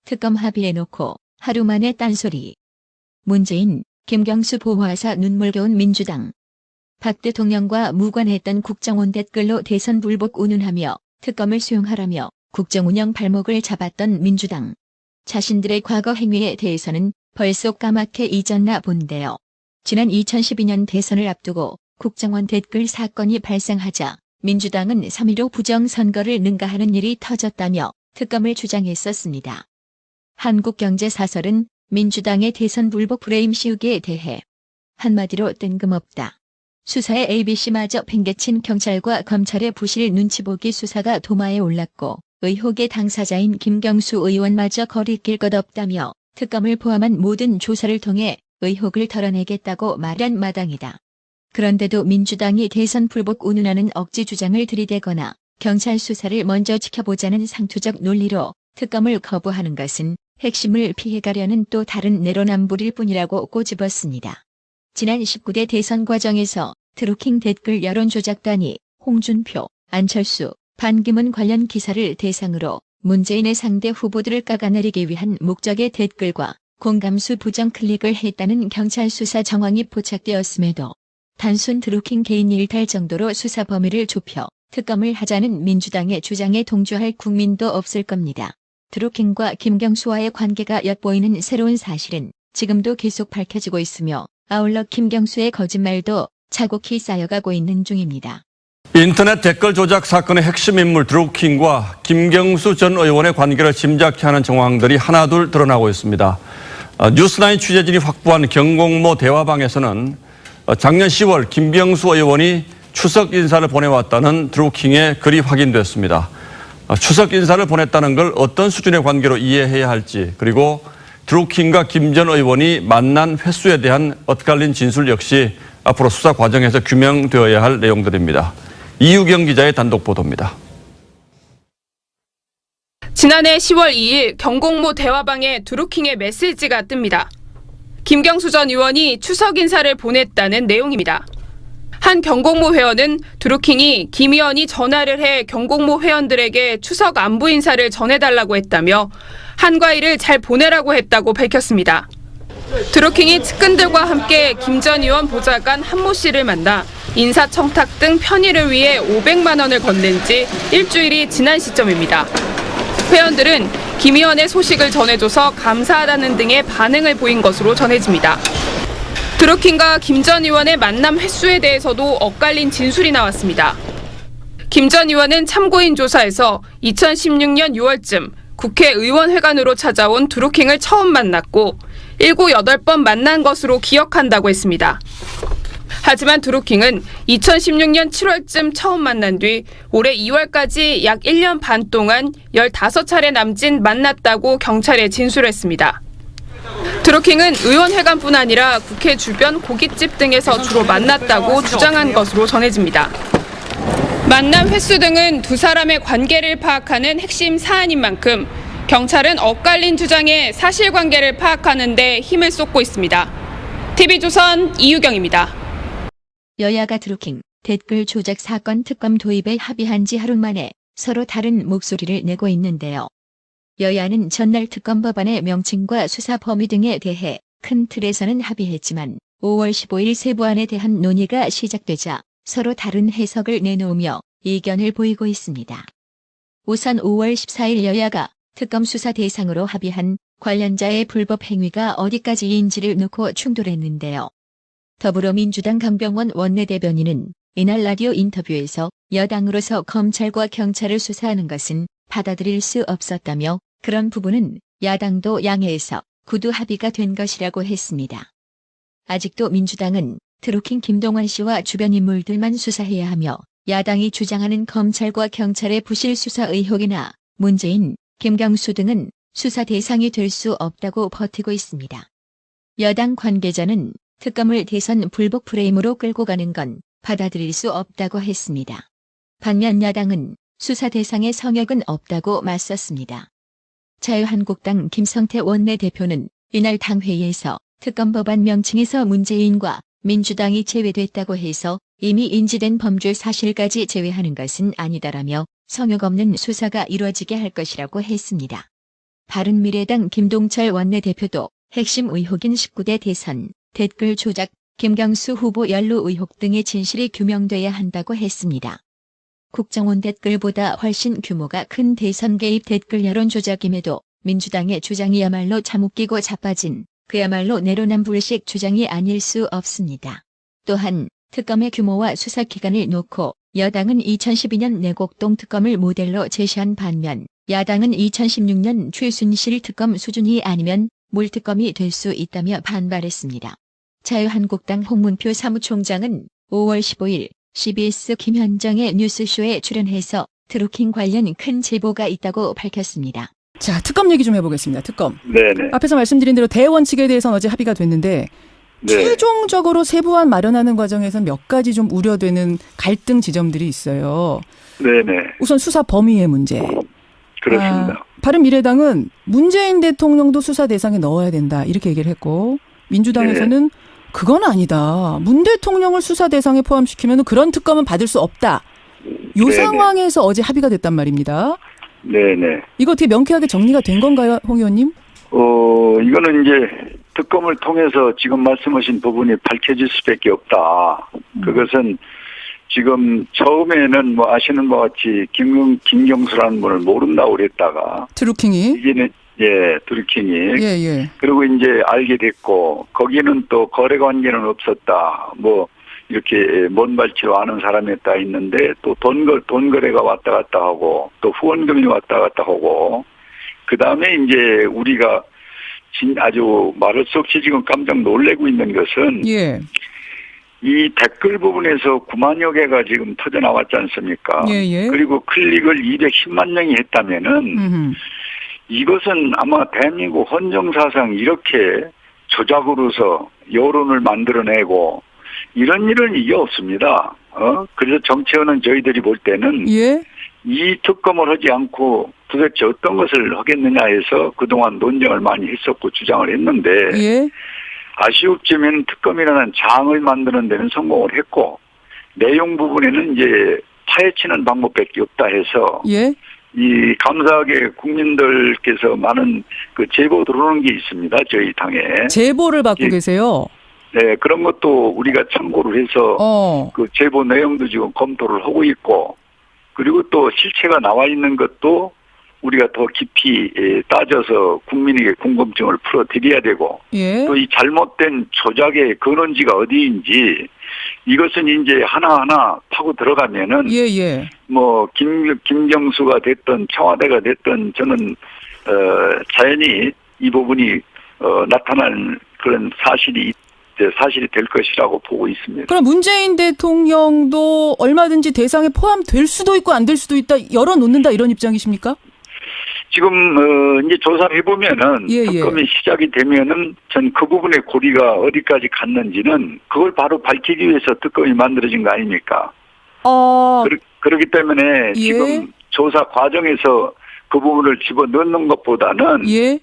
특검 합의해놓고 하루 만에 딴소리. 문재인, 김경수 보호하사 눈물겨운 민주당. 박 대통령과 무관했던 국정원 댓글로 대선 불복 운운하며 특검을 수용하라며 국정운영 발목을 잡았던 민주당. 자신들의 과거 행위에 대해서는 벌써 까맣게 잊었나 본데요. 지난 2012년 대선을 앞두고 국정원 댓글 사건이 발생하자 민주당은 3.15 부정선거를 능가하는 일이 터졌다며 특검을 주장했었습니다. 한국경제사설은 민주당의 대선 불복 프레임 씌우기에 대해 한마디로 뜬금없다. 수사에 ABC마저 팽개친 경찰과 검찰의 부실 눈치보기 수사가 도마에 올랐고 의혹의 당사자인 김경수 의원마저 거리낄 것 없다며 특검을 포함한 모든 조사를 통해 의혹을 털어내겠다고 말한 마당이다. 그런데도 민주당이 대선 불복 운운하는 억지 주장을 들이대거나 경찰 수사를 먼저 지켜보자는 상투적 논리로 특검을 거부하는 것은 핵심을 피해가려는 또 다른 내로남불일 뿐이라고 꼬집었습니다. 지난 19대 대선 과정에서 드루킹 댓글 여론조작단이 홍준표, 안철수, 반기문 관련 기사를 대상으로 문재인의 상대 후보들을 깎아내리기 위한 목적의 댓글과 공감수 부정 클릭을 했다는 경찰 수사 정황이 포착되었음에도 단순 드루킹 개인 일탈 정도로 수사 범위를 좁혀 특검을 하자는 민주당의 주장에 동조할 국민도 없을 겁니다. 드루킹과 김경수와의 관계가 엿보이는 새로운 사실은 지금도 계속 밝혀지고 있으며 아울러 김경수의 거짓말도 차곡히 쌓여가고 있는 중입니다. 인터넷 댓글 조작 사건의 핵심 인물 드루킹과 김경수 전 의원의 관계를 짐작케 하는 정황들이 하나둘 드러나고 있습니다. 뉴스9 취재진이 확보한 경공모 대화방에서는 작년 10월 김경수 의원이 추석 인사를 보내왔다는 드루킹의 글이 확인됐습니다. 추석 인사를 보냈다는 걸 어떤 수준의 관계로 이해해야 할지, 그리고 드루킹과 김 전 의원이 만난 횟수에 대한 엇갈린 진술 역시 앞으로 수사 과정에서 규명되어야 할 내용들입니다. 이유경 기자의 단독 보도입니다. 지난해 10월 2일 경공모 대화방에 드루킹의 메시지가 뜹니다. 김경수 전 의원이 추석 인사를 보냈다는 내용입니다. 한 경공모 회원은 드루킹이 김 의원이 전화를 해 경공모 회원들에게 추석 안부 인사를 전해달라고 했다며 한과일을 잘 보내라고 했다고 밝혔습니다. 드루킹이 측근들과 함께 김 전 의원 보좌관 한모 씨를 만나 인사청탁 등 편의를 위해 500만 원을 건넨 지 일주일이 지난 시점입니다. 회원들은 김 의원의 소식을 전해줘서 감사하다는 등의 반응을 보인 것으로 전해집니다. 드루킹과 김 전 의원의 만남 횟수에 대해서도 엇갈린 진술이 나왔습니다. 김 전 의원은 참고인 조사에서 2016년 6월쯤 국회의원회관으로 찾아온 드루킹을 처음 만났고 7, 8번 만난 것으로 기억한다고 했습니다. 하지만 드루킹은 2016년 7월쯤 처음 만난 뒤 올해 2월까지 약 1년 반 동안 15차례 남짓 만났다고 경찰에 진술했습니다. 드루킹은 의원회관뿐 아니라 국회 주변 고깃집 등에서 주로 만났다고 주장한 것으로 전해집니다. 만남 횟수 등은 두 사람의 관계를 파악하는 핵심 사안인 만큼 경찰은 엇갈린 주장에 사실관계를 파악하는 데 힘을 쏟고 있습니다. TV조선 이유경입니다. 여야가 드루킹 댓글 조작 사건 특검 도입에 합의한 지 하루 만에 서로 다른 목소리를 내고 있는데요. 여야는 전날 특검 법안의 명칭과 수사 범위 등에 대해 큰 틀에서는 합의했지만 5월 15일 세부안에 대한 논의가 시작되자 서로 다른 해석을 내놓으며 이견을 보이고 있습니다. 우선 5월 14일 여야가 특검 수사 대상으로 합의한 관련자의 불법 행위가 어디까지인지를 놓고 충돌했는데요. 더불어민주당 강병원 원내대변인은 이날 라디오 인터뷰에서 여당으로서 검찰과 경찰을 수사하는 것은 받아들일 수 없었다며 그런 부분은 야당도 양해해서 구두 합의가 된 것이라고 했습니다. 아직도 민주당은 드루킹 김동완 씨와 주변 인물들만 수사해야 하며 야당이 주장하는 검찰과 경찰의 부실 수사 의혹이나 문재인, 김경수 등은 수사 대상이 될 수 없다고 버티고 있습니다. 여당 관계자는 특검을 대선 불복 프레임으로 끌고 가는 건 받아들일 수 없다고 했습니다. 반면 야당은 수사 대상의 성역은 없다고 맞섰습니다. 자유한국당 김성태 원내대표는 이날 당회의에서 특검 법안 명칭에서 문재인과 민주당이 제외됐다고 해서 이미 인지된 범죄 사실까지 제외하는 것은 아니다라며 성역 없는 수사가 이루어지게 할 것이라고 했습니다. 바른미래당 김동철 원내대표도 핵심 의혹인 19대 대선, 댓글 조작, 김경수 후보 연루 의혹 등의 진실이 규명돼야 한다고 했습니다. 국정원 댓글보다 훨씬 규모가 큰 대선 개입 댓글 여론 조작임에도 민주당의 주장이야말로 참 웃기고 자빠진 그야말로 내로남불식 주장이 아닐 수 없습니다. 또한 특검의 규모와 수사 기간을 놓고 여당은 2012년 내곡동 특검을 모델로 제시한 반면 야당은 2016년 최순실 특검 수준이 아니면 물특검이 될 수 있다며 반발했습니다. 자유한국당 홍문표 사무총장은 5월 15일 CBS 김현정의 뉴스쇼에 출연해서 드루킹 관련 큰 제보가 있다고 밝혔습니다. 자, 특검 얘기 좀 해보겠습니다. 특검. 네네. 앞에서 말씀드린 대로 대원칙에 대해서는 어제 합의가 됐는데 네. 최종적으로 세부안 마련하는 과정에서 몇 가지 좀 우려되는 갈등 지점들이 있어요. 네네. 우선 수사 범위의 문제. 그렇습니다. 바른미래당은 문재인 대통령도 수사 대상에 넣어야 된다 이렇게 얘기를 했고 민주당에서는 그건 아니다. 문 대통령을 수사 대상에 포함시키면 그런 특검은 받을 수 없다. 요 네네. 상황에서 어제 합의가 됐단 말입니다. 네네. 이거 어떻게 명쾌하게 정리가 된 건가요, 홍 의원님? 이거는 이제 특검을 통해서 지금 말씀하신 부분이 밝혀질 수밖에 없다. 그것은 지금 처음에는 뭐 아시는 것 같이 김경수라는 분을 모른다고 그랬다가 드루킹이. 이제는 드루킹이 예. 그리고 이제 알게 됐고 거기는 또 거래 관계는 없었다. 뭐 이렇게 먼 발치로 아는 사람이었다 있는데 또 돈 거래가 왔다 갔다 하고 또 후원금이 왔다 갔다 하고 그 다음에 이제 우리가 아주 말할 수 없이 지금 깜짝 놀래고 있는 것은 예. 이 댓글 부분에서 9만여 개가 지금 터져 나왔지 않습니까? 예. 그리고 클릭을 210만 명이 했다면은 이것은 아마 대한민국 헌정사상 이렇게 조작으로서 여론을 만들어내고 이런 일은 이게 없습니다. 그래서 정치원은 저희들이 볼 때는 예. 이 특검을 하지 않고 도대체 어떤 것을 하겠느냐 해서 그동안 논쟁을 많이 했었고 주장을 했는데 예. 아쉬웠지만 특검이라는 장을 만드는 데는 성공을 했고 내용 부분에는 이제 파헤치는 방법밖에 없다 해서 예. 이 감사하게 국민들께서 많은 그 제보 들어오는 게 있습니다. 저희 당에. 제보를 받고 예. 계세요. 네, 그런 것도 우리가 참고를 해서 그 제보 내용도 지금 검토를 하고 있고 그리고 또 실체가 나와 있는 것도 우리가 더 깊이 따져서 국민에게 궁금증을 풀어드려야 되고 예. 또 이 잘못된 조작의 근원지가 어디인지 이것은 이제 하나하나 파고 들어가면은 예. 뭐 김경수가 됐든 청와대가 됐든 저는 자연히 이 부분이 나타날 그런 사실이 될 것이라고 보고 있습니다. 그럼 문재인 대통령도 얼마든지 대상에 포함될 수도 있고 안 될 수도 있다 열어놓는다 이런 입장이십니까? 지금 이제 조사해 보면은 예. 특검이 시작이 되면은 전 그 부분의 고리가 어디까지 갔는지는 그걸 바로 밝히기 위해서 특검이 만들어진 거 아닙니까? 그렇기 때문에 예. 지금 조사 과정에서 그 부분을 집어넣는 것보다는 예.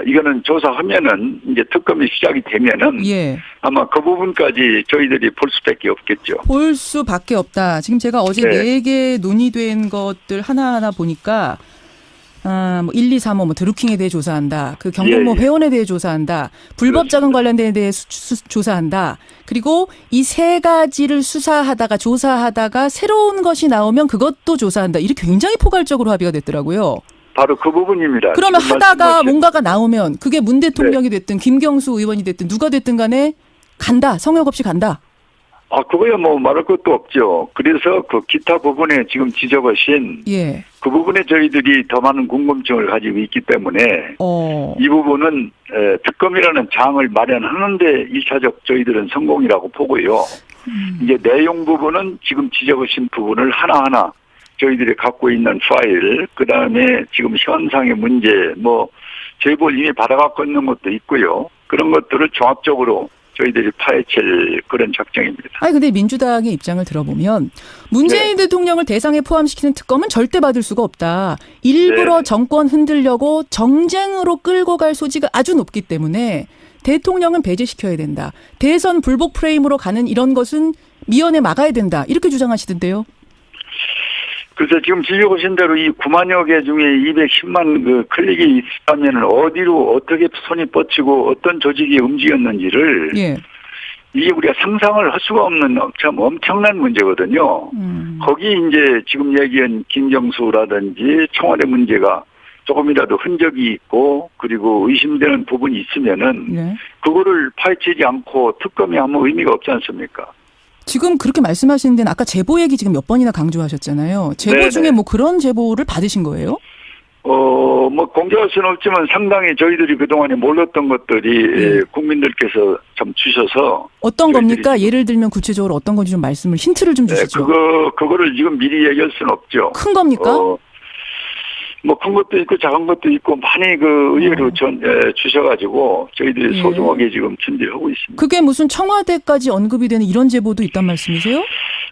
이거는 조사하면은 이제 특검이 시작이 되면은 예. 아마 그 부분까지 저희들이 볼 수밖에 없겠죠. 볼 수밖에 없다. 지금 제가 어제 네. 4개 논의된 것들 하나하나 보니까 뭐 1, 2, 3, 5 드루킹에 대해 조사한다. 그 경공모 예. 회원에 대해 조사한다. 불법 자금 관련된 데 대해 조사한다. 그리고 이 3가지를 조사하다가 새로운 것이 나오면 그것도 조사한다. 이렇게 굉장히 포괄적으로 합의가 됐더라고요. 바로 그 부분입니다. 그러면 하다가 말씀하신. 뭔가가 나오면 그게 문 대통령이 됐든 김경수 의원이 됐든 누가 됐든 간에 간다. 성역 없이 간다. 그거야 뭐 말할 것도 없죠. 그래서 그 기타 부분에 지금 지적하신 예. 그 부분에 저희들이 더 많은 궁금증을 가지고 있기 때문에 이 부분은 특검이라는 장을 마련하는데 1차적 저희들은 성공이라고 보고요. 이제 내용 부분은 지금 지적하신 부분을 하나하나 저희들이 갖고 있는 파일, 그 다음에 지금 현상의 문제, 뭐 제보를 이미 받아갖고 있는 것도 있고요. 그런 것들을 종합적으로 저희들이 파헤칠 그런 작정입니다. 아니 근데 민주당의 입장을 들어보면 문재인 대통령을 대상에 포함시키는 특검은 절대 받을 수가 없다. 일부러 정권 흔들려고 정쟁으로 끌고 갈 소지가 아주 높기 때문에 대통령은 배제시켜야 된다. 대선 불복 프레임으로 가는 이런 것은 미연에 막아야 된다. 이렇게 주장하시던데요. 그래서 지금 질려보신 대로 이 9만여 개 중에 210만 그 클릭이 있다면 어디로 어떻게 손이 뻗치고 어떤 조직이 움직였는지를 예. 이게 우리가 상상을 할 수가 없는 참 엄청난 문제거든요. 거기 이제 지금 얘기한 김경수라든지 청와대 문제가 조금이라도 흔적이 있고 그리고 의심되는 부분이 있으면은 네. 그거를 파헤치지 않고 특검이 아무 의미가 없지 않습니까? 지금 그렇게 말씀하시는 데는 아까 제보 얘기 지금 몇 번이나 강조하셨잖아요. 제보 네네. 중에 뭐 그런 제보를 받으신 거예요? 뭐 공개할 수는 없지만 상당히 저희들이 그동안에 몰랐던 것들이 국민들께서 좀 주셔서 어떤 겁니까? 지금- 예를 들면 구체적으로 어떤 건지 좀 말씀을 힌트를 좀 주시죠. 그거를 지금 미리 얘기할 수는 없죠. 큰 겁니까? 뭐 큰 것도 있고 작은 것도 있고 많이 그 의외로 주셔가지고 저희들이 예. 소중하게 지금 준비하고 있습니다. 그게 무슨 청와대까지 언급이 되는 이런 제보도 있단 말씀이세요?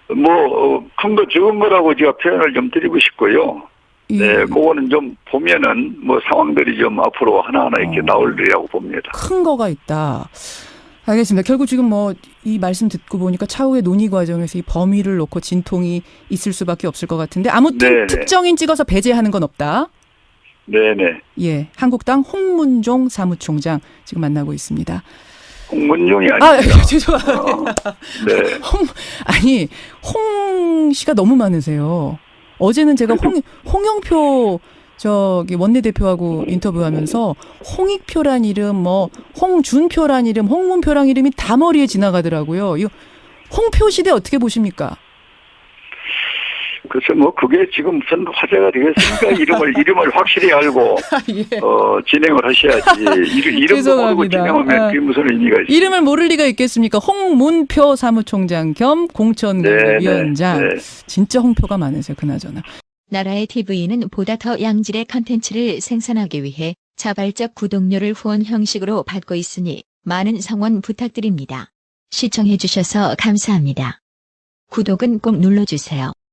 큰 거 적은 거라고 제가 표현을 좀 드리고 싶고요. 예. 네, 그거는 좀 보면은 뭐 상황들이 좀 앞으로 하나하나 이렇게 나올리라고 봅니다. 큰 거가 있다. 알겠습니다. 결국 지금 뭐 이 말씀 듣고 보니까 차후의 논의 과정에서 이 범위를 놓고 진통이 있을 수밖에 없을 것 같은데 아무튼 네네. 특정인 찍어서 배제하는 건 없다. 네네. 예, 한국당 홍문종 사무총장 지금 만나고 있습니다. 홍문용이 아, 아니죠. 죄송합니다. 네. 아니 홍 씨가 너무 많으세요. 어제는 제가 홍영표 원내대표하고 인터뷰하면서 홍익표란 이름, 뭐 홍준표란 이름, 홍문표란 이름이 다 머리에 지나가더라고요. 이 홍표 시대 어떻게 보십니까? 그래서 뭐 그게 지금 무슨 화제가 되겠습니까? 이름을 확실히 알고 예. 진행을 하셔야지. 이름도 모르고 죄송합니다. 진행하면 그게 무슨 의미가 있어요? 이름을 모를 리가 있겠습니까? 홍문표 사무총장 겸 공천위원장. 네. 진짜 홍표가 많으세요. 그나저나. 나라의 TV는 보다 더 양질의 컨텐츠를 생산하기 위해 자발적 구독료를 후원 형식으로 받고 있으니 많은 성원 부탁드립니다. 시청해주셔서 감사합니다. 구독은 꼭 눌러주세요.